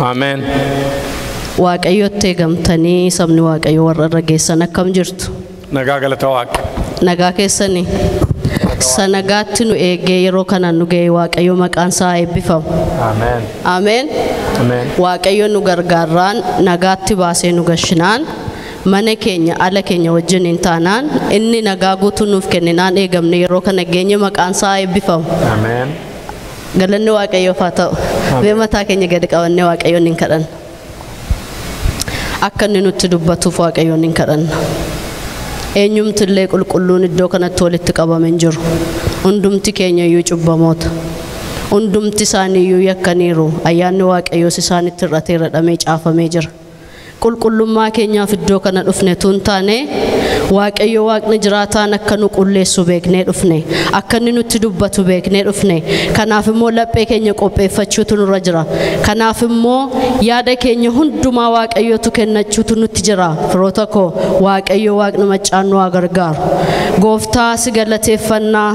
Amen. waaqayyotti gamtanii sabni waaqayyo warra rageessan akkam jirtu nagaa galata waaqa nagaa keessanii sanagaatti nu eegee yeroo kana nu ga'e waaqayyo maqaan isaa eebbifamu Amen. Amen. Amen. waaqayyo nu gargaaraan nagaatti baasee nu gashinaan mana keenya ala keenya wajjin hin taanaan inni nagaa guutuu nuuf kenninaan eegamne yeroo kana geenye maqaan isaa eebbifamu Amen. galanni waaqayyoof haa ta'u bee mataa keenya gadi qabannee waaqayyoon hin kadhanna akka inni nutti dubbatuuf waaqayyoon hin kadhanna eenyumtillee qulqulluun iddoo kanatti walitti qabamee jiru hundumti keenya iyyuu cubbamoota hundumti isaanii iyyuu yakkaniiru ayyaanni waaqayyoos isaanitti irratee radhamee caafamee jira qulqullummaa keenyaaf iddoo kana dhufne tun taane waaqayyo waaqni jiraataan akka nu qulleessu beeknee dhufne akka inni nutti dubbatu beeknee dhufne kanaaf immoo laphee keenya qopheeffachuutu nurra jira kanaaf immoo yaada keenya hundumaa waaqayyotu kennachuutu nutti jira firoota koo waaqayyo waaqni maccaan nu gargaaru gooftaa si galateeffannaa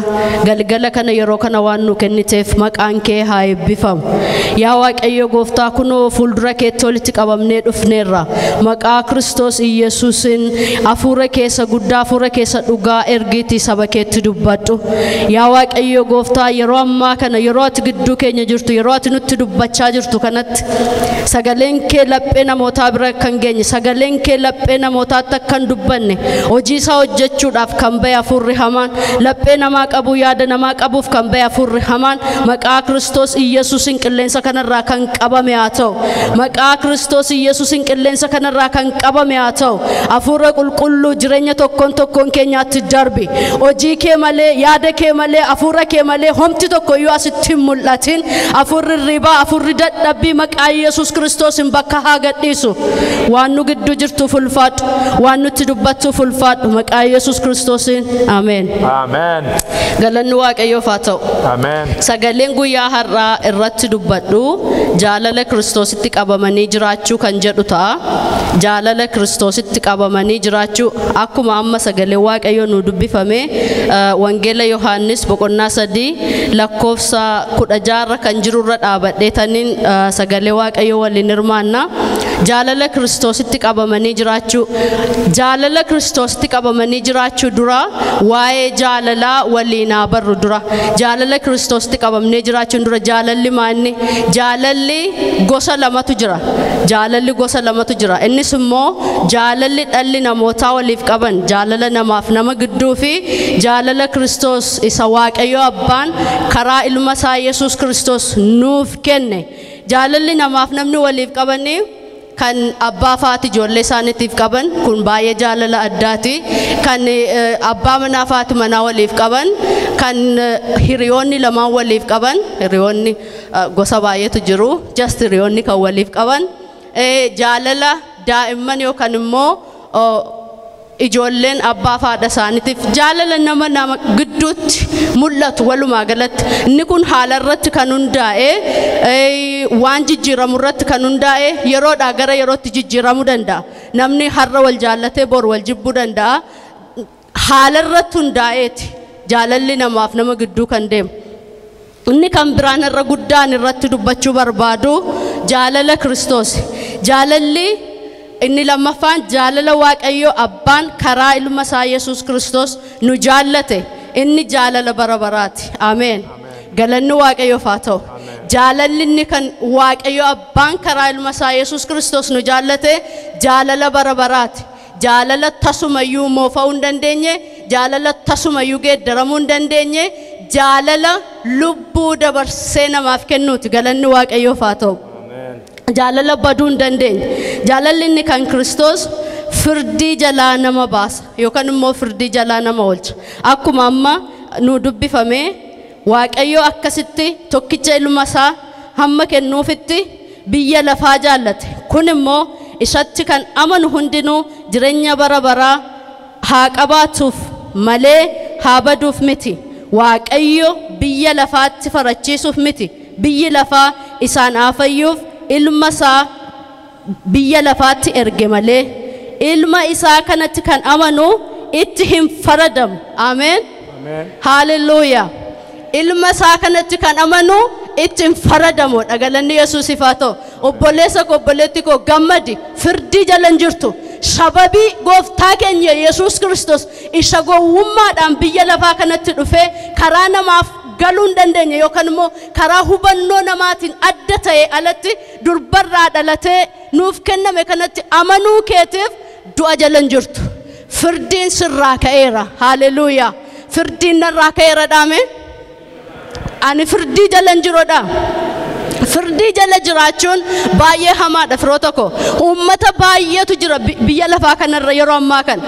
galgala kana yeroo kana waan nu kenniteef maqaan kee haa eebbifamu yaa waaqayyo gooftaa kunoo fuuldura keetti walitti qabamnee dhufneerra maqaa Kiristoos Yesuusin afuura keessa guddaa afuura keessa dhugaa ergiitii saba keetti dubbadhu yaa waaqayyo gooftaa yeroo ammaa kana yeroo ati gidduu keenya jirtu yeroo ati nutti dubbachaa jirtu kanatti sagaleen kee laphee namootaa bira kan geenye sagaleen kee laphee namootaatti kan dubbanne hojii isaa hojjechuudhaaf kan ba'e afuurri hamaan laphee namaa qabu yaada namaa qabuuf kan ba'e afuurri hamaan maqaa Kiristoos Yesuusin qilleensa kanarraa kan qabame haa ta'u maqaa Kiristoos Yesuusin qilleensa kanarraa kan qabame haa ta'u afuura qulqulluu jireenya tokkoon keenyaatti darbi hojii kee malee yaada kee malee afuura kee malee homti tokko iyyuu asitti hin mul'atin afuurri ribaa afuurri dadhabbii maqaa Yesuus Kiristoosin bakka haa gadhiisu waan nu gidduu jirtuuf ulfaadhu waan nutti dubbattuuf ulfaadhu maqaa Yesuus Kiristoosin Amen. Amen. galanni waaqayyoof haa ta'u Amen. sagaleen guyyaa har'aa irratti dubbadhu jaalala Kiristoositti qabamanii jiraachuu kan jedhu ta'a jaalala Kiristoositti qabamanii jiraachuu akkuma amma sagalee waaqayyo nu dubbifame wangeela Yohaannis boqonnaa 3 lakkoofsa 16 kan jirurra dhaabadhee taniin sagalee waaqayyo waliin hirmaanna jaalala Kiristoositti qabamanii jiraachuu jaalala Kiristoositti qabamanii jiraachuu dura waa'ee jaalalaa waliin barru dura jaalala Kiristoositti qabamnee jiraachuun dura jaalalli maanni jaalalli gosa lamatu jira jaalalli gosa lamatu jira innis immoo jaalalli dhalli namootaa waliif qaban jaalala namaaf nama gidduu fi jaalala Kiristoos isa waaqayyo abbaan karaa ilma isaa Yesuus Kiristoos nuuf kenne jaalalli namaaf namni waliif qabanii kan abbaa faati ijoollee isaaniitiif qaban kun baay'ee jaalala addaati kan abbaa manaa faati manaa waliif qaban kan hiriyoonni lamaan waliif qaban hiriyoonni gosa baay'eetu jiru just hiriyoonni kan waliif qaban jaalala daa'imman yookaan immoo ijoolleen abbaa faadha isaaniitiif jaalala nama gidduutti mul'atu walumaa galatti inni kun haala irratti kan hundaa'e waan jijjiiramu irratti kan hundaa'e yeroodhaa gara yerootti jijjiiramuu danda'a namni har'a wal jaallatee bor wal jibbuu danda'a haala irratti hundaa'eeti jaalalli namaaf nama gidduu kan deemu inni kan biraan irra guddaan irratti dubbachuu barbaadu jaalala Kiristoos jaalalli inni lammaffaan jaalala waaqayyo abbaan karaa ilma isaa Yesuus Kiristoos nu jaallate inni jaalala bara baraati Amen. galanni waaqayyoof haa ta'u jaalalli inni kan waaqayyo abbaan karaa ilma isaa Yesuus Kiristoos nu jaallate jaalala bara baraati jaalala tasumayyuu moofa'uu hin dandeenye jaalala tasumayyuu geeddaramuu hin dandeenye jaalala lubbuu dabarsee namaaf kennuuti galanni waaqayyoof haa ta'u jaalala baduu hin dandeenye jaalalli inni kan Kiristoos firdii jalaa nama baasa yookaan immoo firdii jalaa nama oolcha akkuma amma nu dubbifame waaqayyo akkasitti tokkicha ilma isaa hamma kennuufitti biyya lafaa jaallate kun immoo isatti kan amanu hundinuu jireenya bara baraa haa qabaatuuf malee haa baduuf miti waaqayyo biyya lafaatti farachiisuuf miti biyyi lafaa isaan aafayyuuf ilma isaa biyya lafaatti erge malee ilma isaa kanatti kan amanu itti hin faradamu Amen. Hallelujah ilma isaa kanatti kan amanu itti hin faradamu galanni Yesuusiif haa ta'u obboleessa koo obboleetti koo gammadi firdii jala hin jirtu sababii gooftaa keenya Yesuus Kiristoos isa gowwummaadhaan biyya lafaa kanatti dhufee karaa namaaf galuu hin dandeenye yookaan immoo karaa hubannoo namaatiin adda ta'e alatti durbarraa dhalatee nuuf kenname kanatti amanuu keetiif du'a jala hin jirtu firdiin sirraa ka'eera haleluuyaa firdiin narraa ka'eera dhaame ani firdii jala hin jirodha firdii jala jiraachuun baay'ee hamaadha firoota koo ummata baay'eetu jira biyya lafaa kanarra yeroo ammaa kan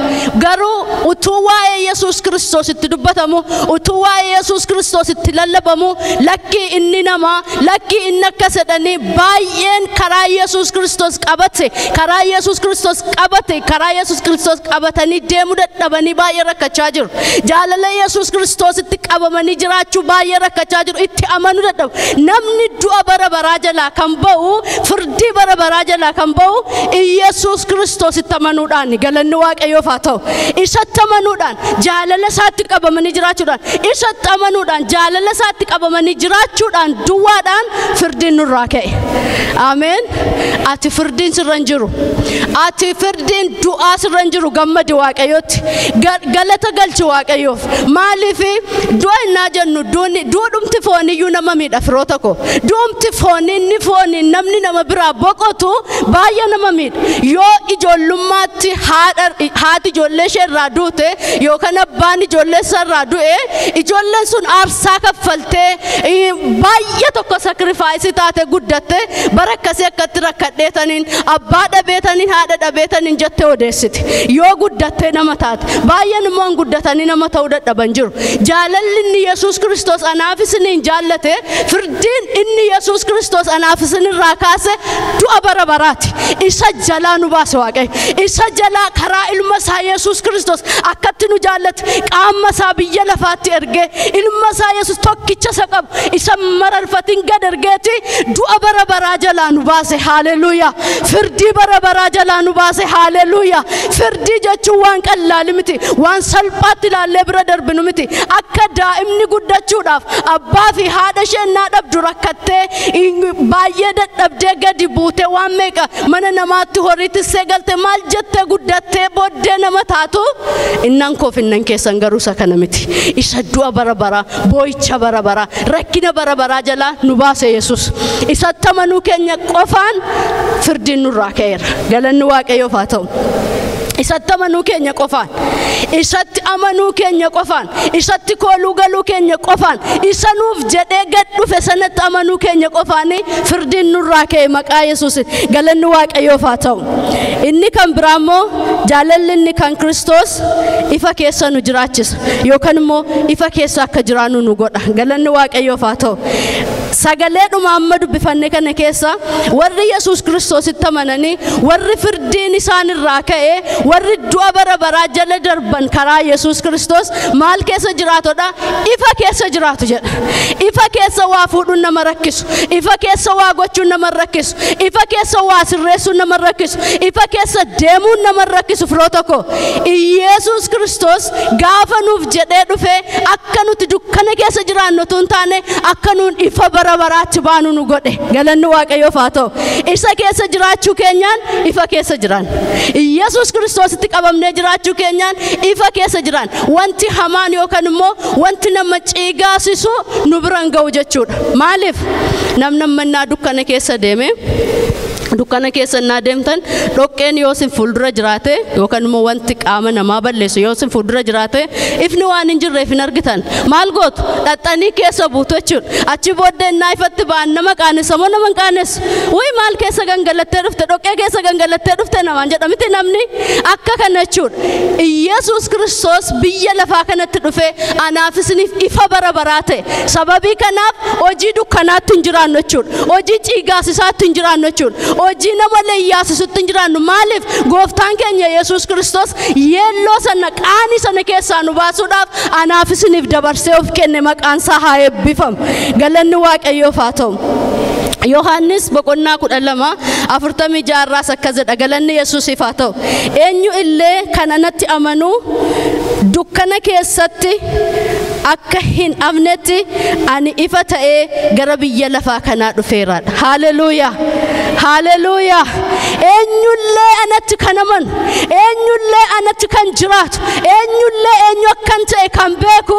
garuu utuu waa'ee Yesuus Kiristoos itti dubbatamu utuu waa'ee Yesuus Kiristoos itti lallabamu lakkii inni namaa lakkii inni akka sedhanii baay'een karaa Yesuus Kiristoos qabate karaa Yesuus Kiristoos qabate karaa Yesuus Kiristoos qabatanii deemuu dadhabanii baay'ee rakkachaa jiru jaalala Yesuus Kiristoos itti qabamanii jiraachuu baay'ee rakkachaa jiru itti amanuu dadhabu namni du'a bara barajala kan ba'u firdii bara barajala kan ba'u Yesuus Kiristoos itti amanuudhaan galanni Waaqayyoof haa ta'u isatti amanuudhaan jaalala isaatti qabamanii jiraachuudhaan isatti amanuudhaan jaalala isaatti qabamanii jiraachuudhaan duwwaadhaan firdiin nurraa ka'e ameen ati firdiin sirra hin jiru ati firdiin du'aa sirra hin jiru gammadi Waaqayyootti galata galchi Waaqayyoof maaliif du'a innaa jennu duudhumti fooniyyuu nama miidha firoota koo du'umti fooniin namni nama biraa boqotu baay'ee nama miidha yoo ijoollummaatti haati ijoollee ishee irraa duute yookaan abbaan ijoollee isaa irraa du'e ijoolleen sun aarsaa kaffaltee baay'ee tokko sakrifaayisii taate guddatte bara akkasii akkatti rakkadheetaniin abbaa dhabeetaniin haadha dhabeetaniin jettee odeessiti yoo guddattee nama taate baay'een immoo guddatanii nama ta'uu dadhaban jiru jaalalli inni Yesuus Kiristoos anaaf isiniin jaallate firdiin inni Yesuus Kiristoos anaaf isinirraa kaase du'a bara baraati isa jalaa nu baase Waaqayyo isa jalaa karaa ilma isaa Yesuus Kiristoos akkatti nu jaallate qaama isaa biyya lafaatti ergee ilma isaa Yesuus tokkicha isa qabu isa mararfatiin gad ergeeti du'a bara baraa jalaa nu baase haleluuyaa firdii bara baraa jalaa nu baase haleluuyaa firdii jechuun waan qallaali miti waan salphaatti ilaallee bira darbinu miti akka daa'imni guddachuudhaaf abbaa fi haadha ishee naa dhabdu rakkattee baay'ee dadhabdee gadi buute waan meeqa mana namaatti horiitti seegalte maal jettee guddattee booddee nama taatu innan koof innan keessan garuu isa kana miti isa du'a bara baraa boo'icha bara baraa rakkina bara baraa jalaa nu baase Yesuus isatti amanuu keenya qofaan firdiin nurraa ka'eera galanni Waaqayyoof haa ta'u isatti amanuu keenya qofaan isatti amanuu keenya qofaan isatti kooluu galuu keenya qofaan isa nuuf jedhee gad dhufe sanatti amanuu keenya qofaan firdiin nurraa ka'e maqaa Yesuus galanni Waaqayyoof haa ta'u inni kan biraammoo jaalalli inni kan Kiristoos ifa keessa nu jiraachisa yookaan immoo ifa keessa akka jiraannu nu godha galanni Waaqayyoof haa ta'u sagalee dhuma amma dubbifanne kana keessa warri Yesuus Kiristoositti amananii warri firdiin isaan irraa ka'e warri du'a bara baraa jala darban karaa Yesuus Kiristoos maal keessa jiraatodha ifa keessa jiraatu jedha ifa keessa waa fuudhuun nama rakkisu ifa keessa waa gochuun nama rakkisu ifa keessa waa sirreessuun nama rakkisu ifa keessa deemuun nama rakkisu firoota koo Yesuus Kiristoos gaafa nuuf jedhee dhufe akka nuti dukkana keessa jiraannu tun taane akka nuun ifa bara baraatti baanu nu godhe galanni Waaqayyoof haa ta'u isa keessa jiraachuu keenyaan ifa keessa jiraan Yesuus Kiristoositti qabamnee jiraachuu keenyaan ifa keessa jiraan wanti hamaan yookaan immoo wanti nama ciigaasisu nu biraan ga'u jechuudha maaliif namni mannaa dukkana keessa deeme dukkana keessa naa deemtan dhoqqeen yoo sin fuuldura jiraate yookaan immoo wanti qaama namaa balleessu yoo sin fuuldura jiraate ifni waan hin jirreef hin argitan maal gootu dhaxxanii keessa buutu jechuudha achi booddee naa ifatti ba'an nama qaanessa moo nama qaanessa way maal keessa gangalattee dhufte dhoqqee keessa gangalattee dhufte namaan jedha miti namni akka kana jechuudha Yesuus Kiristoos biyya lafaa kanatti dhufe anaaf isiniif ifa bara baraa ta'e sababii kanaaf hojii dukkanaatti hin jiraannu jechuudha hojii ciigaasisaatti hin jiraannu jechuudha hojii nama leeyyaasisutti hin jiraannu maaliif gooftaan keenya Yesuus Kiristoos yeelloo sana qaanii sana keessaa nu baasuudhaaf anaaf isiniif dabarsee of kenne maqaan isaa haa eebbifamu galanni Waaqayyoof haa ta'u Yohannis boqonnaa 12:46 akka jedha galanni Yesuusiif haa ta'u eenyu illee kanatti amanu dukkana keessatti akka hin afnetti ani ifa ta'ee gara biyya lafaa kanaa dhufeera. Hallelujah. Hallelujah. Eenyullee anatti kan amanu, eenyullee anatti kan jiraatu, eenyullee eenyu akkan ta'e kan beeku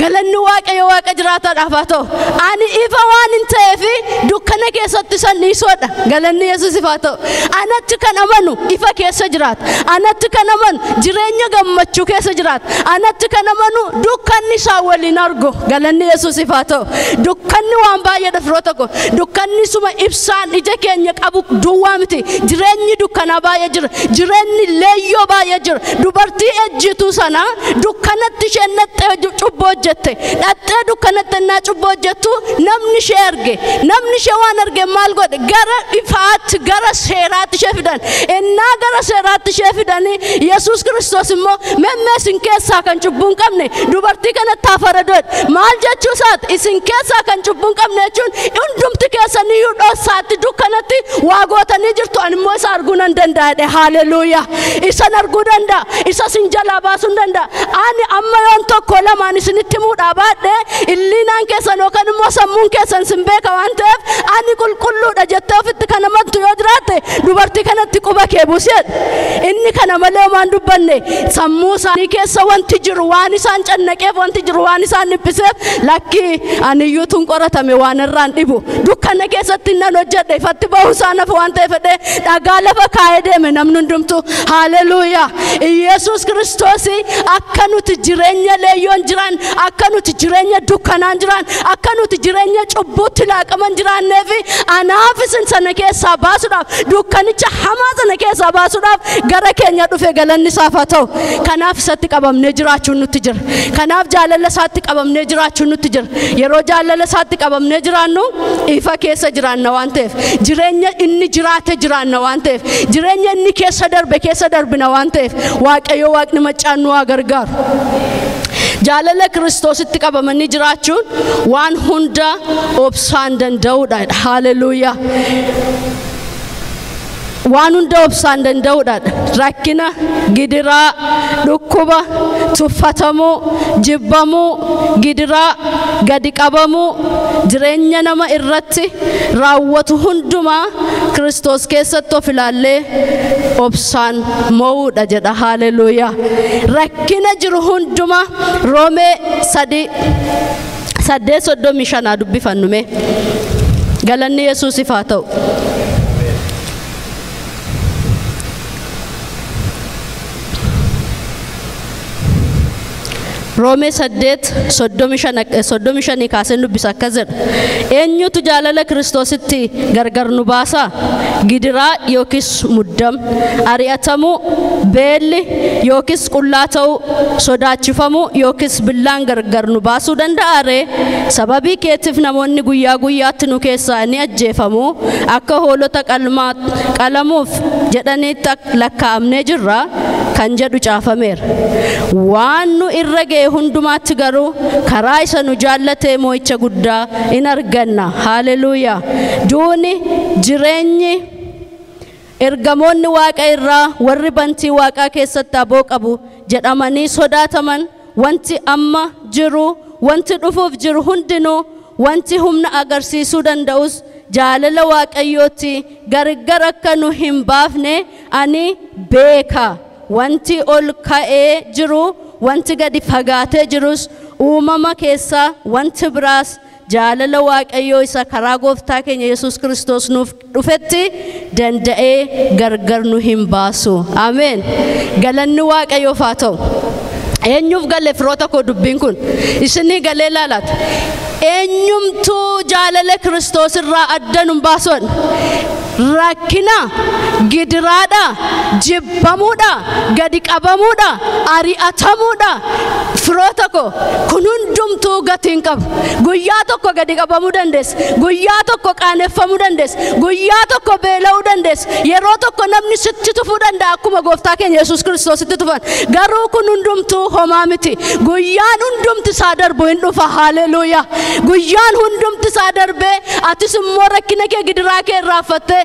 galanni Waaqayyo Waaqa jiraataadhaaf haa ta'u. Ani ifa waan hin ta'eefi dukkana keessatti sanniisoodha. Galanni Yesuusiif haa ta'u. Anatti kan amanu ifa keessa jiraata. Anatti kan amanu jireenya gammachuu keessa jiraata. Anatti kan amanu dukkanni isaa waliin argu. Galanni Yesuusiif haa ta'u. Dukkanni waan baay'eedha firoota koo. Dukkanni suma ibsaan ija keenya qabu duwwaa miti. Jireenyi dukkanaa baay'ee jira. Jireenyi leeyyoo baay'ee jira. Dubartii ejjituu sana dukkanatti isheen naxxee cubboo hojjette. Naxxee dukkanatti naa cubboo hojjettu namni ishee arge. Namni ishee waan arge maal godhe? Gara ifaatti gara seeraatti ishee fidan. Innaa gara seeraatti ishee fidanii Yesuus Kiristoos immoo memmeesin keessaa kan cubbuu hin qabne dubartii kanatti afaradoodha. Maal jechuu isaati? Isin keessaa kan cubbuu hin qabne jechuun hundumti keessaniyyuu dhoossaatti dukkanatti waa gootanii jirtu. Ani immoo isa arguu nan danda'a. Hallelujah. Isan arguu danda'a. Isa sin jalaa baasuu hin danda'a. Ani amma yoon tokko lamaan isinitti muudhaa baadhe illiinaan keessan yookaan immoo sammuun keessan sin beeka waan ta'eef ani qulqulluudha jettee ofitti kan amantu yoo jiraatte dubartii kanatti quba kee buusedha. Inni kana malee waan dubbanne sammuu isaanii keessa wanti jiru waan isaan cannaqeef wanti jiru waan isaan dhiphiseef lakkii aniyyuu tun qoratame waan irraan dhibu dukkana keessatti nan hojjedhe ifatti bahuu isaa nafa waan ta'eef dhagaa lafa kaa'ee deeme namni hundumtu. Hallelujah. Yesuus Kiristoos akka nuti jireenya leeyyoon jiran akka nuti jireenya dukkanaan jiran akka nuti jireenya cubbuutti laaqaman jiraanneef anaaf isin sana keessaa baasuudhaaf dukkanicha hamaa sana keessaa baasuudhaaf gara keenya dhufe galanni isaaf haa ta'u. Kanaaf isatti qabamnee jiraachuun nutti jira. Kanaaf jaalala isaatti qabamnee jiraachuun nutti jira. Yeroo jaalala isaatti qabamnee jiraannu ifa keessa jiraanna waan ta'eef jireenya inni jiraate jiraanna waan ta'eef jireenya inni keessa darbina waan ta'eef Waaqayyo Waaqni maccaan nu haa gargaaru. Jaalala Kiristoositti qabamanii jiraachuun waan hunda obsaan danda'uudha. Hallelujah. Waan hunda obsaan danda'uudha. Rakkina, gidiraa, dhukkuba, tuffatamuu, jibbamuu, gidiraa, gadi qabamuu, jireenya nama irratti raawwatu hundumaa Kiristoos keessatti of ilaallee obsaan mo'uudha jedha. Hallelujah. Rakkina jiru hundumaa Roomee 8:35 dubbifannume. Galanni Yesuusiif haa ta'u. Roomee 8:35 kaaseen dubbisa akkas jedha. Eenyutu jaalala Kiristoositti gargar nu baasa? Gidiraa yookiis muddam, ari'atamuu, beelli yookiis qullaa ta'uu, sodaachifamuu yookiis billaan gargar nu baasuu danda'a ree? Sababii keetiif namoonni guyyaa guyyaatti nu keessaa ni ajjeefamu. Akka hoolota qalamuuf jedhaniitti lakkaa'amnee jirra kan jedhu caafameera. Waan nu irra ga'e hundumaatti garuu karaa isa nu jaallatee moo'icha guddaa in arganna. Hallelujah. Duuni jireenyi ergamoonni Waaqa irraa warri bantii Waaqaa keessatti aboo qabu jedhamanii sodaataman wanti amma jiru wanti dhufuuf jiru hundinuu wanti humna agarsiisuu danda'us jaalala Waaqayyootti gargar akka nu hin baafne ani beeka. Wanti ol ka'ee jiru wanti gadi fagaatee jirus uumama keessaa wanti biraas jaalala Waaqayyoo isa karaa gooftaa keenya Yesuus Kiristoos nuuf dhufetti danda'ee gargar nu hin baasu. Ameen. Galanni Waaqayyoof haa ta'u. Eenyuuf galee firoota koo dubbiin kun isinii galee laalaata. Eenyumtuu jaalala Kiristoos irraa adda nu baasuun rakkina, gidiraadha, jibbamuudha, gadi qabamuudha, ari'atamuudha. Firoota koo kun hundumtuu gatiin qabu. Guyyaa tokko gadi qabamuu dandeessa. Guyyaa tokko qaaneffamuu dandeessa. Guyyaa tokko beela'uu dandeessa. Yeroo tokko namni sitti tufuu danda'a akkuma gooftaa keenya Yesuus Kiristoositti tufan. Garuu kun hundumtuu homaa miti. Guyyaan hundumti isaa darbu hin dhufa. Hallelujah. Guyyaan hundumti isaa darbee atis immoo rakkina kee gidiraa kee irraa affattee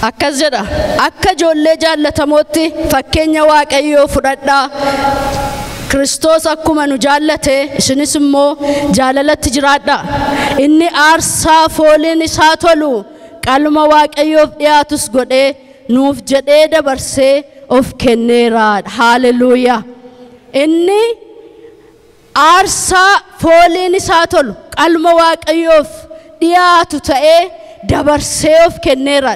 akkas jedha akka ijoollee jaallatamotti fakkeenya waaqayyoo fudhadhaa Kristos akkuma nu jaallate isinis immoo jaalalatti jiraadhaa inni aarsaa fooliin isaa tolu qalma waaqayyoof dhiyaatus godhee nuuf jedhee dabarsee of kenneera haleluuyaa inni aarsaa fooliin isaa tolu qalma waaqayyoof dhiyaatu ta'ee dabarsee of kenneera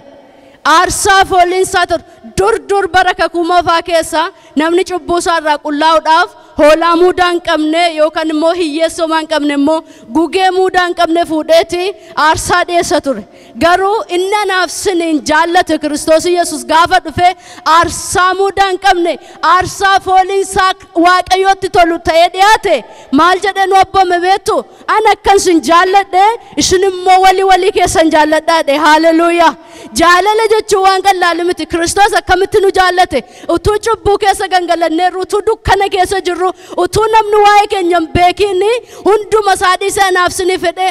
aarsaa fooliin isaa tolu dur baraka kumoofaa keessa namni cubbuu isaarraa qullaa'uudhaaf hoolaa muudaan qabne yookaan immoo hiyyeessoo maan qabne immoo gugee muudaan qabne fuudheeti aarsaa dhiyeessa ture garuu inni anaaf siniin jaallate Kiristoos Yesuus gaafa dhufe aarsaa muudaan qabne aarsaa fooliin isaa waaqayyootti tolu ta'ee dhiyaate maal jedhee nu abboome beektu ana akkan sin jaalladhe isin immoo walii keessan jaalladhaadhe haleluuyaa jaalala jechuun waan qallaali miti Kiristoos akkamitti nu jaallate utuu cubbuu keessa gangalanneerru utuu dukkana keessa jirru utuu namni waa'ee keenya beekini hunduma saadhiisa anaaf sinii fedhe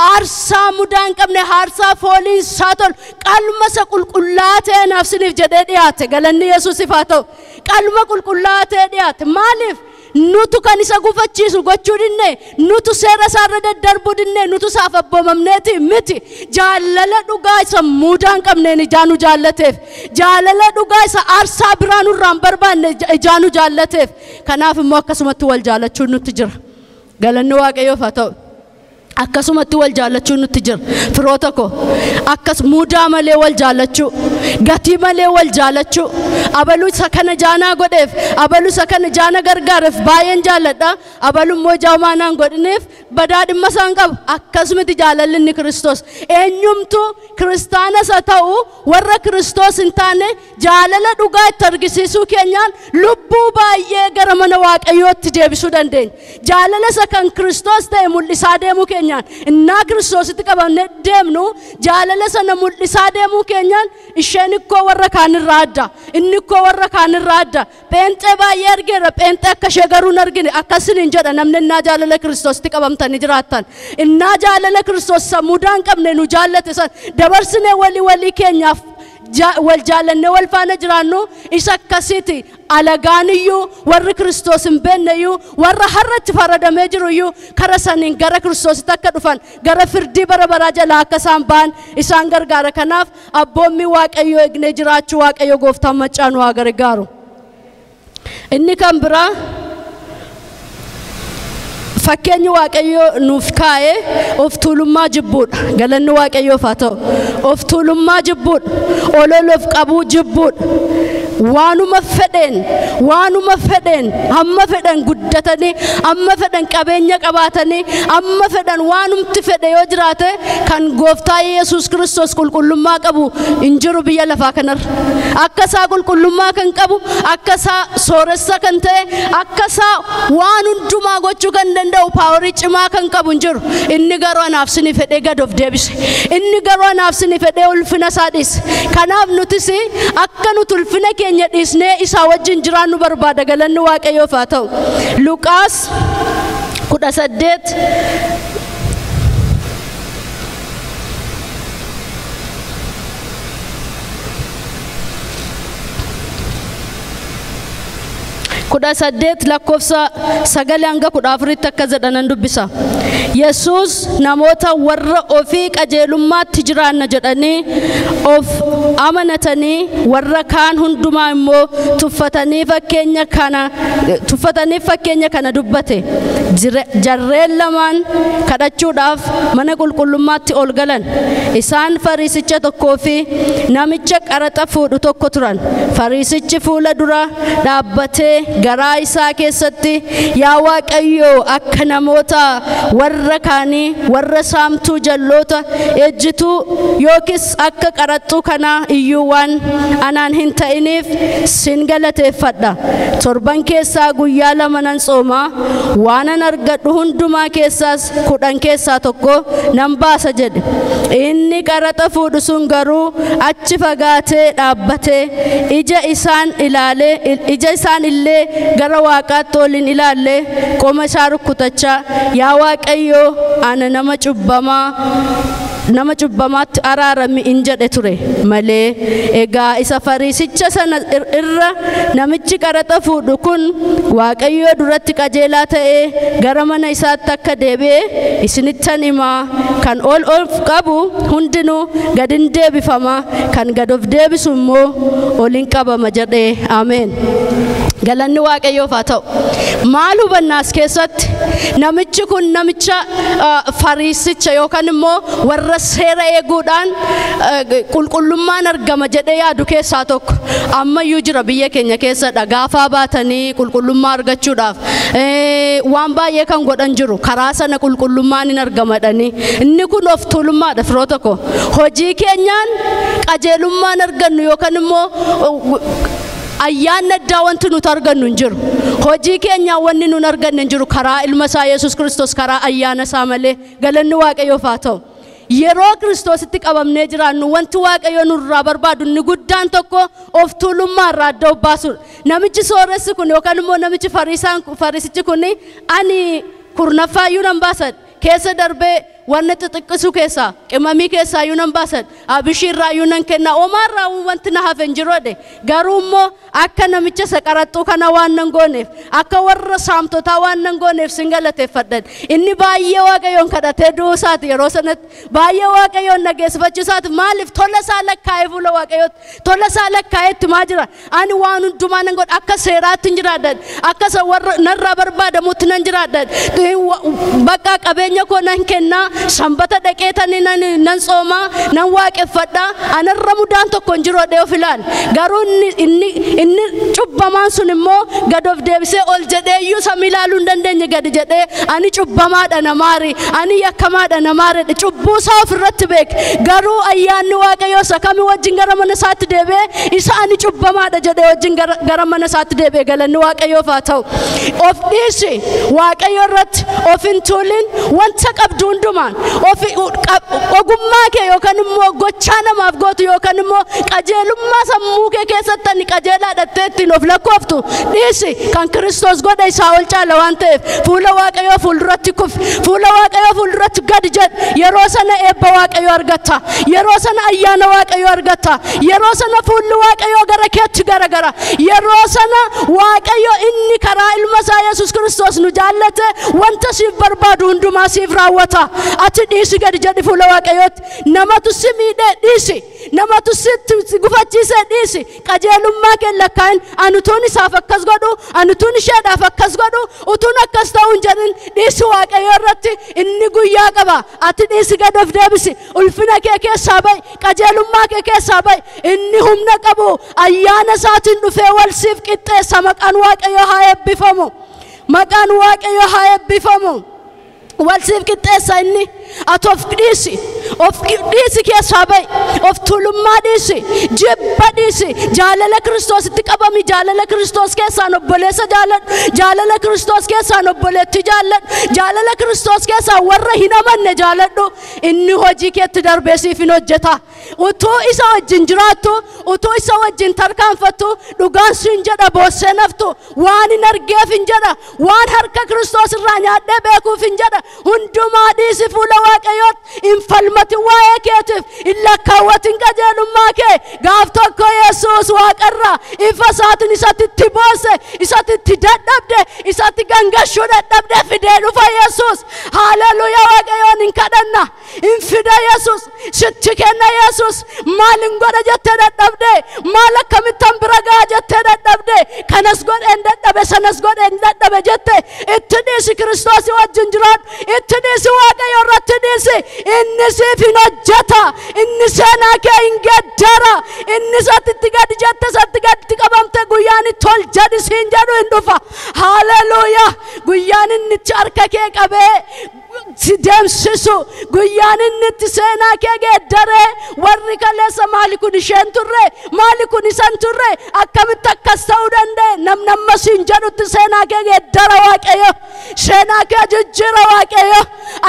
aarsaa mudaan qabne aarsaa fooliin isaa tolu qalma isa qulqullaa'aa ta'e anaaf siniif jedhee dhiyaate galanni Yesuusiif haa ta'u qalma qulqullaa'aa ta'e dhiyaate maaliif nutu kan isa gufachiisu gochuu dinne nutu seera isaarra daddarbuu dinne nutu isaaf abboomamneeti miti jaalala dhugaa isa mudaan qabneen ijaanu jaallateef jaalala dhugaa isa aarsaa biraa nurraan barbaanne ijaanu jaallateef kanaaf immoo akkasumatti wal jaalachuun nutti jira galanni waaqayyoof haa ta'u akkasumatti wal jaallachuun nutti jira firoota koo akkas mudaa malee wal jaallachuu gatii malee wal jaallachuu abaluu isa kana jaanaa godheef abaluu isa kana jaana gargaareef baay'een jaalladha abaluu immoo jaamaanaan godhineef badhaadhimma isaan qabu akkasumatti jaalalli inni Kiristoos eenyumtu kiristaanas haa ta'u warra Kiristoos hin taane jaalala dhugaa itti argisiisuu keenyaan lubbuu baay'ee gara mana waaqayyootti deebisuu dandeenya jaalala isa kan Kiristoos ta'e mul'isaa deemuu keenya innaa Kiristoositti qabamne deemnu jaalala sana mul'isaa deemuu keenyaan isheen ikkoo warra kaanirraa adda inni ikkoo warra kaanirraa adda pheenxee baay'ee argeera pheenxee akka ishee garuu hin argine akkasiniin jedha namni innaa jaalala Kiristoositti qabamtanii jiraattan innaa jaalala Kiristoos mudaan qabne nu jaallate san dabarsinee walii keenyaaf wal jaalannee wal faana jiraannu isa akkasiiti alagaaniyyuu warri Kiristoos hin beekneyyuu warra har'atti faradamee jiruyyuu kara saniin gara Kiristoositti akka dhufan gara firdii bara baraa jalaa akka isaan ba'an isaan gargaara kanaaf abboommi waaqayyoo eegnee jiraachuu waaqayyo gooftaan maccaanu haa gargaaru inni kan biraa fakkeenyi waaqayyoo nuuf kaa'e of tuulummaa jibbuudha galanni waaqayyoof haa ta'u of tuulummaa jibbuudha ololof qabuu jibbuudha waanuma fedhen amma fedhan guddatanii amma fedhan qabeenya qabaatanii amma fedhan waanumti fedhe yoo jiraate kan gooftaa Yesuus Kiristoos qulqullummaa qabu injiru biyya lafaa kanarra akka isaa qulqullummaa kan qabu akka isaa sooressa kan ta'e akka isaa waan hundumaa gochuu kan danda'u paaworii cimaa kan qabu injiru inni garuu anaaf sinii fedhee gad of deebise inni garuu anaaf sinii fedhee ulfina isaa dhiise kanaaf nutis akka nuti ulfina keenya dhiisnee isaa wajjin jiraannu barbaada galanni waaqayyoof haa ta'u Luqaas 18 18 lakkoofsa 9 hanga 14 akka jedhanan dubbisa Yesuus namoota warra ofii qajeelummaatti jiraanna jedhanii of amanatanii warra kaan hundumaa immoo tuffatanii fakkeenya kana dubbate jarreen lamaan kadhachuudhaaf mana qulqullummaatti ol galan isaan fariisicha tokkoo fi namicha qaraxa fuudhu tokko turan fariisichi fuula dura dhaabbatee garaa isaa keessatti yaa waaqayyo akka namoota warra kaanii warra saamtuu jalloota ejjituu yookis akka qaraxxuu kana iyyuu waan anaan hin ta'iniif sin galateeffadha torban keessaa guyyaa lama nan tsoomaa waanan argadhu hundumaa keessaas 10 keessaa tokko nan baasa jedhe inni qaraxa fuudhu sun garuu achi fagaatee dhaabbatee ija isaan illee gara waaqaatti olin ilaalle qoma isaa rukkutachaa yaa waaqayyo ana nama cubbamaa nama cubbamaatti araarami in jedhe ture malee egaa isa fariisicha sana irra namichi qaraxa fuudhu kun Waaqayyo duratti qajeelaa ta'ee gara mana isaatti akka deebi'e isinittan himaa kan ol qabu hundinuu gad hin deebifama kan gad of deebisu immoo ol hin qabama jedhe ameen. Galanni Waaqayyoof haa ta'u. Maal hubannaas keessatti namichi kun namicha fariisicha yookaan immoo warra seera eeguudhaan qulqullummaan argama jedhee yaadu keessaa tokko ammayyuu jira biyya keenya keessa dhagaafaa baatanii qulqullummaa argachuudhaaf waan baay'ee kan godhan jiru karaa sana qulqullummaan hin argamadhanii inni kun of tuulummaadha firoota koo hojii keenyaan qajeelummaan argannu yookaan immoo ayyaana addaa wanti nuti argannu hin jiru hojii keenya wanni nuti argannu hin jiru karaa ilma isaa Yesuus Kiristoos karaa ayyaana isaa malee galanni Waaqayyoof haa ta'u. Yeroo Kiristoositti qabamnee jiraannu wanti Waaqayyo nurraa barbaadu inni guddaan tokko of tuulummaa irraa adda baasuudha. Namichi sooressi kun yookaan immoo namichi fariisichi kun ani kurnaffaayyuu nan baasan keessa darbee wanna xixiqqisuu keessa qimamii keessa ayyuu nan baasan abishiirraa ayyuu nan kenna omaarraa wanti na hafe hin jiroodhe garuu immoo akka namicha saqaraxxuu kana waan nan gooneef akka warra saamtotaa waan nan gooneef sin galateeffadhan inni baay'ee Waaqayyoon kadhatee du'uusaati yeroo sanatti baay'ee Waaqayyoon nageessifachiisaati maaliif tola isaa lakkaa'ee fuula Waaqayyootti tola isaa lakkaa'eetti maa jira ani waan hundumaa nan godha akka seeraatti hin jiraadhan akka warra narraa barbaadamutti nan jiraadhan bakka qabeenya koo nan kennaa Sambata dhaqeetanii nan sooma nan waaqeffadha anarra mudaan tokko hin jiru dhee ofilaan garuu inni cubbamaan sun immoo gad of deebisee ol jedhee iyyuu samii ilaaluu hin dandeenye gad jedhee ani cubbamaadha namaari ani yakkamaadha namaaredha cubbuu isaa ofirratti beek garuu ayyaanni Waaqayyoo isa kamii wajjin gara mana isaatti deebi'ee isa ani cubbamaadha jedhee wajjin gara mana isaatti deebi'ee galanni Waaqayyoof haa ta'u of dhiisi Waaqayyo irratti of hin tuulin wanta qabdu hundumaa ogummaa kee yookaan immoo gochaa namaaf gootu yookaan immoo qajeelummaa sammuu kee keessatti ani qajeelaa dhattee ittiin of lakkooftu dhiisi kan Kiristoos godhe isaa ol caala waan ta'eef fuula Waaqayyoo fuulduratti kufi fuula Waaqayyoo fuulduratti gad jedh yeroo sana eebba Waaqayyoo argatta yeroo sana ayyaana Waaqayyoo argatta yeroo sana fuulli Waaqayyoo gara keetti garagara yeroo sana Waaqayyo inni karaa ilma isaa Yesuus Kiristoos nu jaallate wanta siif barbaadu hundumaa siif raawwata ati dhiisi gad jedhi fuula Waaqayyootti namatu si miidhee dhiisi namatu si gufachiisee dhiisi qajeelummaa kee lakkaa'in anutuun isaaf akkas godhu anutuun isheedhaaf akkas godhu utuun akkas ta'uu hin jedhin dhiisi Waaqayyoo irratti inni guyyaa qaba ati dhiisi gad of deebisi ulfina kee keessaa ba'i qajeelummaa kee keessaa ba'i inni humna qabu ayyaana isaatiin dhufee wal siif qixxeessa maqaan Waaqayyoo haa eebbifamu maqaan Waaqayyoo haa eebbifamu wal siif qixxeessa inni ati of dhiisi keessaa ba'i of tuulummaa dhiisi jibba dhiisi jaalala Kiristoositti qabami jaalala Kiristoos keessaan obboleessa jaalladhu jaalala Kiristoos keessaan obboleetti jaalladhu jaalala Kiristoos keessaan warra hin amanne jaalladhu inni hojii keetti darbee siif hin hojjeta utuu isa wajjin jiraattu utuu isa wajjin tarkaanfattu dhugaan siin jedha boossee naftu waan hin argeef hin jedha waan harka Kiristoos irraa nyaadhee beekuuf hin jedha hundumaa dhiisi fuula Waaqayyootti hin falmatin waa'ee keetiif hin lakkaawwatin qajeelummaa kee gaaf tokko Yesuus Waaqarraa ifa isaatiin isatti itti boosse isatti itti dadhabde isatti gangashuu dadhabde fidee dhufa Yesuus haleluuyaa Waaqayyoon hin kadhanna hin fida Yesuus sitti kenna Yesuus maal hin godha jettee dadhabde maal akkamittan bira ga'a jettee dadhabde kanas godheen dadhabe sanas godheen dadhabe jette itti dhiisi Kiristoos wajjin jiraadhu itti dhiisi Waaqayyo irratti dhiisi inni siif hin hojjeta inni seenaa kee hin geeddara inni satti gad jette satti gadi qabamte guyyaan itti ol jedhi siin jedhu hin dhufa haleluuyaa guyyaan inni itti harka kee qabee si deemsisu guyyaan inni itti seenaa kee geeddare warri kaleessa maali kun isheen turre maali kun isan turre akkamitti akkas ta'uu danda'e namni amma siin jedhutti seenaa kee geeddara Waaqayyo seenaa kee jijjiira waaqayyo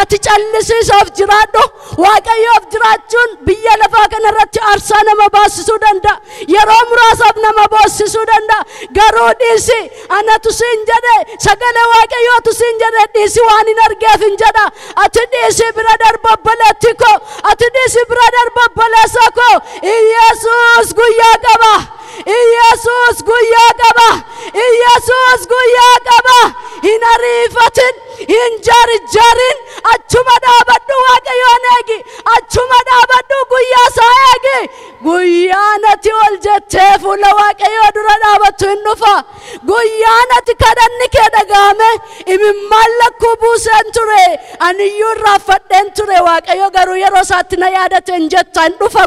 ati callisiisuuf jiraadhu waaqayyoof jiraachuun biyya lafaa kanarratti aarsaa nama baasisuu danda'a yeroo muraasaaf nama boonsisuu danda'a garuu dhiisi anatu siin jedhe sagalee waaqayyootu siin jedhe dhiisi waan hin argeef hin jedha ati dhiisi bira darba obboleetti koo ati dhiisi bira darba obboleessa koo Yesuus guyyaa qaba Yesuus guyyaa qaba Yesuus guyyaa qaba hin ariifatin hin jarjarin achuma dhaabadhu waaqayyoon eegi achuma dhaabadhu guyyaa isaa eegi guyyaan ati ol jettee fuula waaqayyoo dura dhaabattu hin dhufa guyyaan ati kadhanni kee dhagahame imimmaan lakkuu buuseen ture aniyyuu irraanfadheen ture waaqayyo garuu yeroo isaatti na yaadate hin jetta hin dhufa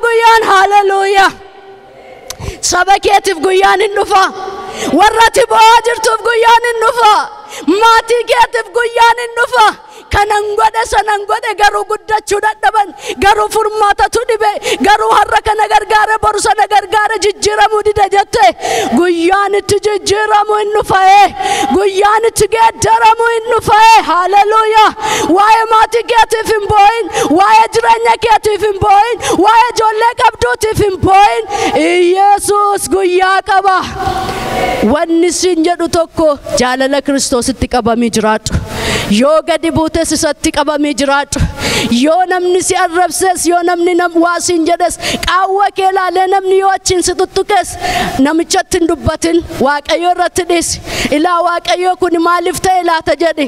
guyyaan haleluuyaa saba keetiif guyyaan hin dhufa warratti bo'aa jirtuuf guyyaan hin dhufa maatii keetiif guyyaan hin dhufa kanan godhe sanan godhe garuu guddachuu dadhaban garuu furmaatatu dhibe garuu har'a kana gargaare boru sana gargaare jijjiiramuu dide jette guyyaan itti jijjiiramuu hin dhufa guyyaan itti geeddaramuu hin dhufa haleluuyaa waa'ee maatii keetiif hin boo'in waa'ee jireenya keetiif hin boo'in waa'ee ijoollee qabduutiif hin boo'in Yesuus guyyaa qaba wanni siin jedhu tokko jaalala Kiristoositti qabamii jiraadhu yoo gadi buutes isatti qabamii jiraadhu yoo namni si arrabses yoo namni waa siin jedhes qaawwa kee laalee namni yoo achiin si tuttuqes namichatti hin dubbatin waaqayyo irratti dhiisi ilaa waaqayyo kun maaliif ta'e laata jedhi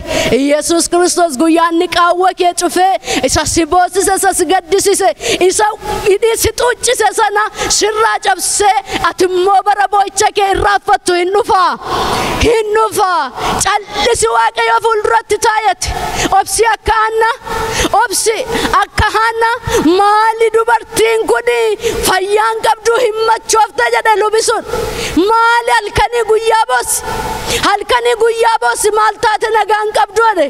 Yesuus Kiristoos guyyaan qaawwa kee cufee isa si boosise isa si gaddisise isa hidhii si xuuccise sana sirraa cabsee ati immoo bara boo'icha kee irraanfattu hin dhufa callisi waaqayyo fuulduratti taayate obsi akka Haannaa obsi akka Haannaa maali dubartiin kun fayyaan qabdu hin machoofte jedhe lubisuun maali halkanii guyyaa boossi maal taate nagaan qabdu jedhe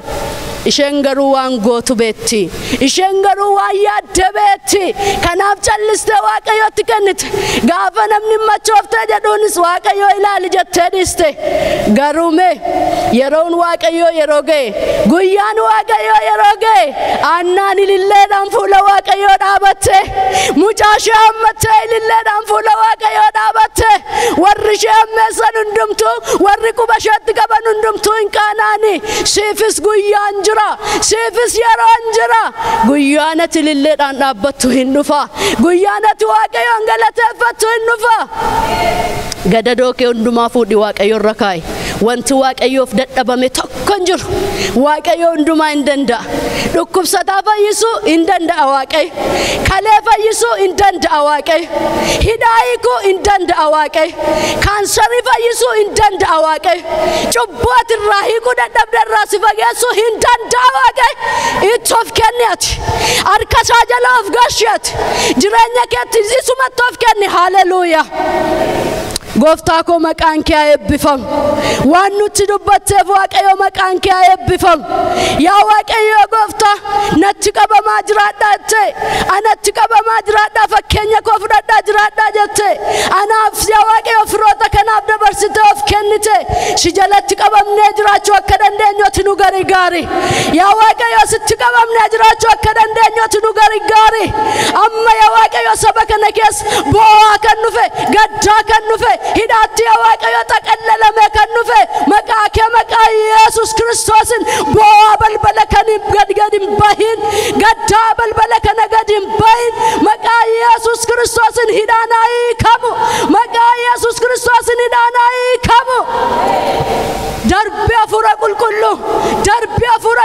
isheen garuu waan gootu beetti isheen garuu waan yaadde beetti kanaaf calliste waaqayyotti kennite gaafa namni machoofte jedhuunis waaqayyo ilaali jettee dhiiste garuu mee yeroon waaqayyo yeroo ga'e guyyaan waaqayyo yeroo ga'e Haannaan ililleedhaan fuula waaqayyo dhaabatte mucaa ishee hammattee ililleedhaan fuula waaqayyo dhaabatte warri ishee hammeessan hundumtuu warri quba isheetti qaban hundumtuu hin qaanaani siifis guyyaan jira siifis yeroon jira guyyaan ati ililleedhaan dhaabbattu hin dhufa guyyaan ati waaqayyoon galateeffattu hin dhufa gadadoo kee hundumaa fuudhi waaqayyo irra kaa'i wanti waaqayyoof dadhabame tokko hin jiru waaqayyo hundumaa hin danda'a dhukkubsataa fayyisuu hin danda'a waaqayyo kalee fayyisuu hin danda'a waaqayyo hidhaa hiikuu hin danda'a waaqayyo kaansarii fayyisuu hin danda'a waaqayyo cubbuu ati irraa hiikuu dadhabde irraa si fageessuu hin danda'a waaqayyo itti of kenni ati harka isaa jala of galchi ati jireenya keetti isumatti of kenni haleluuyaa gooftaa koo maqaan kee eebbifamu waan nuti dubbatteef waaqayyo maqaan kee eebbifamu yaa waaqayyo gooftaa natti qabamaa jiraadhaa jette anatti qabamaa jiraadhaa fakkeenya koo fudhadhaa jiraadhaa jette anaaf yaa waaqayyo firoota kanaaf dabarsitee of kennite si jalatti qabamnee jiraachuu akka dandeenyutti nu gargaari yaa waaqayyo sitti qabamnee jiraachuu akka dandeenyutti nu gargaari amma yaa waaqayyo saba kana keessa boo'aa kan dhufe gaddaa kan dhufe hidhaatti yaa waaqayyo taqallalame kan dhufe maqaa kee maqaa Yesuus Kiristoosin boo'aa balbala kan gad hin bahin gaddaa balbala kana gad hin bahin maqaa Yesuus Kiristoosin hidhaan hiikamu maqaa Yesuus Kiristoosin hidhaan hiikamu darbi hafuura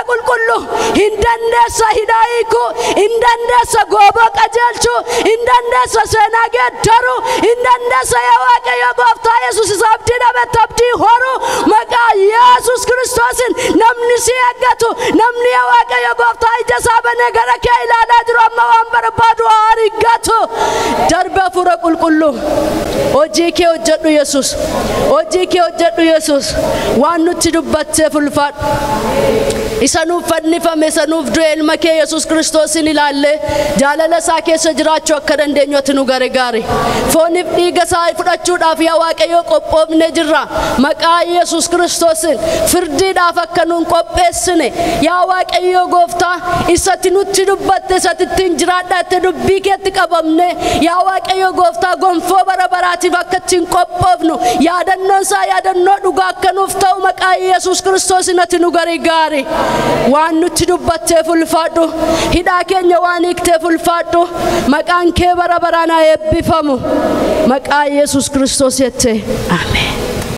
qulqulluu hin dandeessa hidhaa hiikuu hin dandeessa gooboo qajeelchuu hin dandeessa seenaa geeddaruu hin dandeessa yaa waaqayyo gooftaa Yesuus isa abdii dhabetti abdii horuu maqaa Yesuus Kiristoosin namni si eeggatu namni yaa waaqayyo gooftaa ija isaa banee gara kee ilaalaa jiru amma waan barbaadu argatu darbi hafuura qulqulluu hojii kee hojjedhu Yesuus hojii kee hojjedhu Yesuus waan nuti dubbatteef ulfaadhu isa nuuf fannifame isa nuuf du'e ilma kee Yesuus Kiristoosin ilaalle jaalala isaa keessa jiraachuu akka dandeenyutti nu gargaari. Fooniif dhiiga isaa fudhachuudhaaf yaa Waaqayyo qophoofne jirra. Maqaa Yesuus Kiristoosin firdiidhaaf akka nuun qopheessine yaa Waaqayyo Gooftaa isatti nutti dubbatte isatti ittiin jiraadhatte dubbii keetti qabamne yaa Waaqayyo Gooftaa gonfoo bara baraatiif akka ittiin qophoofnu yaadannoon isaa yaadannoo dhugaa akka nuuf ta'u maqaa Yesuus Kiristoosin ati nu gargaari. Waan nutti dubbatteef ulfaadhu hidhaa keenya waan hiikteef ulfaadhu maqaan kee bara baraan haa eebbifamu maqaa Yesuus Kiristoos jettee. Ameen.